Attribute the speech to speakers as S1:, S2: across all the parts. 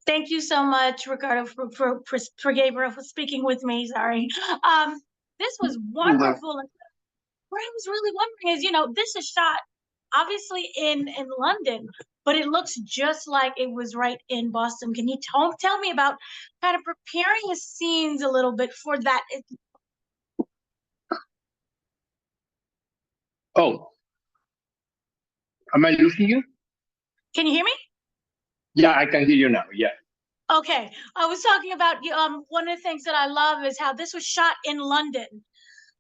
S1: Thank you so much, Ricardo, for Gabriel for speaking with me. Sorry. This was wonderful. What I was really wondering is, this is shot obviously in London, but it looks just like it was right in Boston. Can you tell me about kind of preparing the scenes a little bit for that?
S2: Oh, am I losing you?
S1: Can you hear me?
S2: Yeah, I can hear you now. Yeah.
S1: Okay, I was talking about one of the things that I love is how this was shot in London.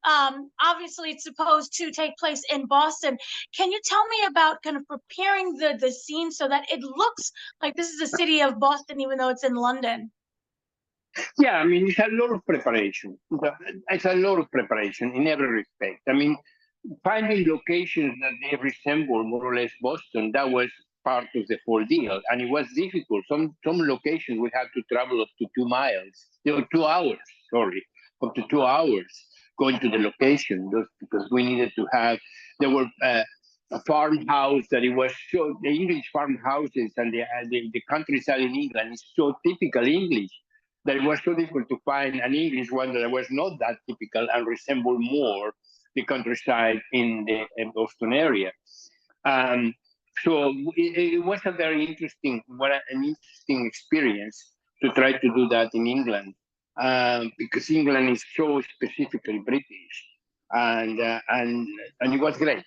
S1: Obviously, it's supposed to take place in Boston. Can you tell me about kind of preparing the scene so that it looks like this is the city of Boston, even though it's in London?
S2: Yeah, I mean, it's a lot of preparation. It's a lot of preparation in every respect. I mean, finding locations that they resemble more or less Boston, that was part of the whole deal. And it was difficult. Some locations we had to travel up to 2 miles, 2 hours, sorry, up to 2 hours going to the location because we needed to have, there were a farmhouse that it was so, the English farmhouses and the countryside in England is so typical English that it was so difficult to find an English one that was not that typical and resembled more the countryside in the Boston area. So it was a very interesting, an interesting experience to try to do that in England, because England is so specifically British, and it was great.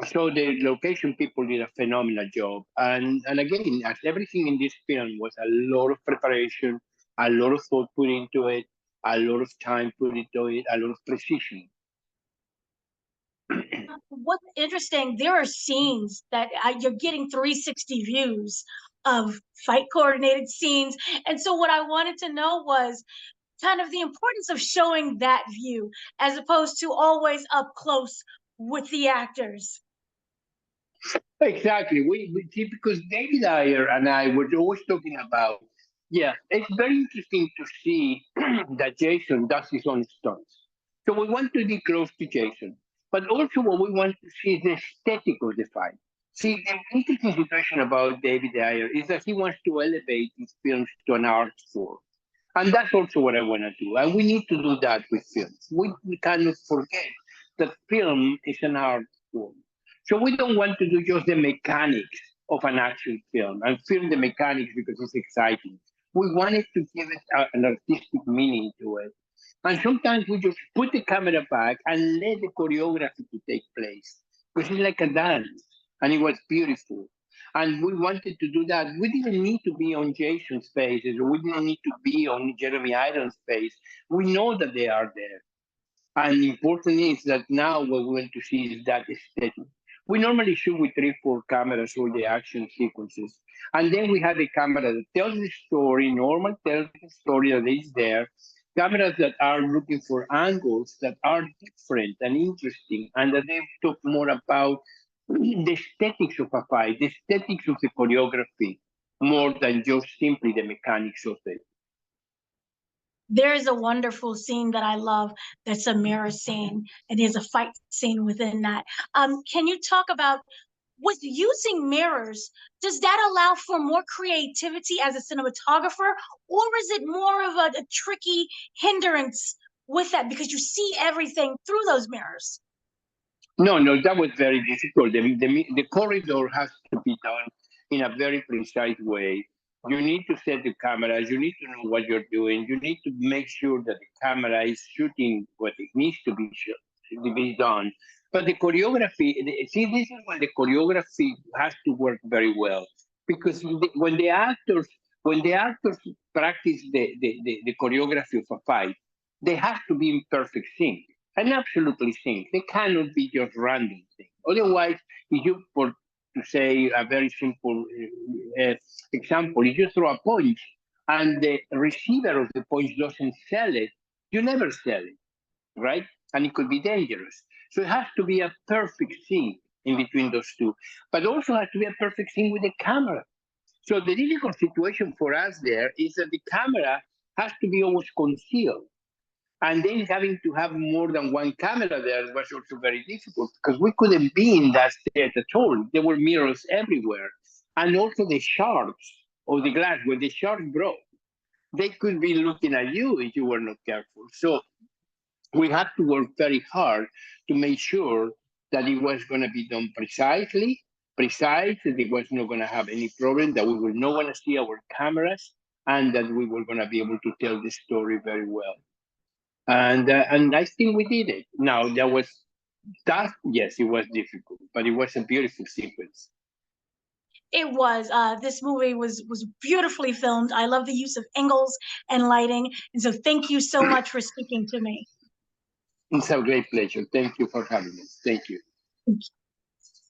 S2: So the location people did a phenomenal job, and again, as everything in this film was a lot of preparation, a lot of thought put into it, a lot of time put into it, a lot of precision.
S1: What's interesting, there are scenes that you're getting 360 views of fight coordinated scenes. And so what I wanted to know was kind of the importance of showing that view as opposed to always up close with the actors.
S2: Exactly. We see, because David Ayer and I were always talking about, yeah, it's very interesting to see that Jason does his own stunts. So we want to be close to Jason, but also what we want to see is the aesthetic of the fight. See, the interesting situation about David Ayer is that he wants to elevate his films to an art form. And that's also what I want to do. And we need to do that with films. We cannot forget that film is an art form. So we don't want to do just the mechanics of an action film and film the mechanics because it's exciting. We wanted to give it an artistic meaning to it. And sometimes we just put the camera back and let the choreography to take place, because it's like a dance, and it was beautiful. And we wanted to do that. We didn't need to be on Jason's faces, or we didn't need to be on Jeremy Irons' face. We know that they are there. And important is that now what we want to see is that aesthetic. We normally shoot with 3-4 cameras for the action sequences. And then we have a camera that tells the story, normal tells the story that is there. Cameras that are looking for angles that are different and interesting, and that they talk more about the aesthetics of a fight, the aesthetics of the choreography, more than just simply the mechanics of it.
S1: There's a wonderful scene that I love that's a mirror scene, and there's a fight scene within that. Can you talk about, with using mirrors, does that allow for more creativity as a cinematographer, or is it more of a tricky hindrance with that because you see everything through those mirrors?
S2: No, that was very difficult. The corridor has to be done in a very precise way. You need to set the cameras. You need to know what you're doing. You need to make sure that the camera is shooting what it needs to be done. But the choreography, see, this is when the choreography has to work very well, because when the actors practice the choreography of a fight, they have to be in perfect sync and absolutely sync. They cannot be just random things. Otherwise, if you, for to say a very simple example, if you throw a punch and the receiver of the punch doesn't sell it, you never sell it, right? And it could be dangerous. So it has to be a perfect sync in between those two, but also has to be a perfect sync with the camera. So the difficult situation for us there is that the camera has to be always concealed. And then having to have more than one camera there was also very difficult, because we couldn't be in that set at all. There were mirrors everywhere. And also the sharps of the glass when the shark broke, they could be looking at you if you were not careful. So we had to work very hard to make sure that it was going to be done precise, that it was not going to have any problem, that we were not going to see our cameras, and that we were going to be able to tell the story very well. And I think we did it. Now, there was that, yes, it was difficult, but it was a beautiful sequence.
S1: It was. This movie was beautifully filmed. I love the use of angles and lighting. And so thank you so much for speaking to me.
S2: It's a great pleasure. Thank you for having us. Thank you.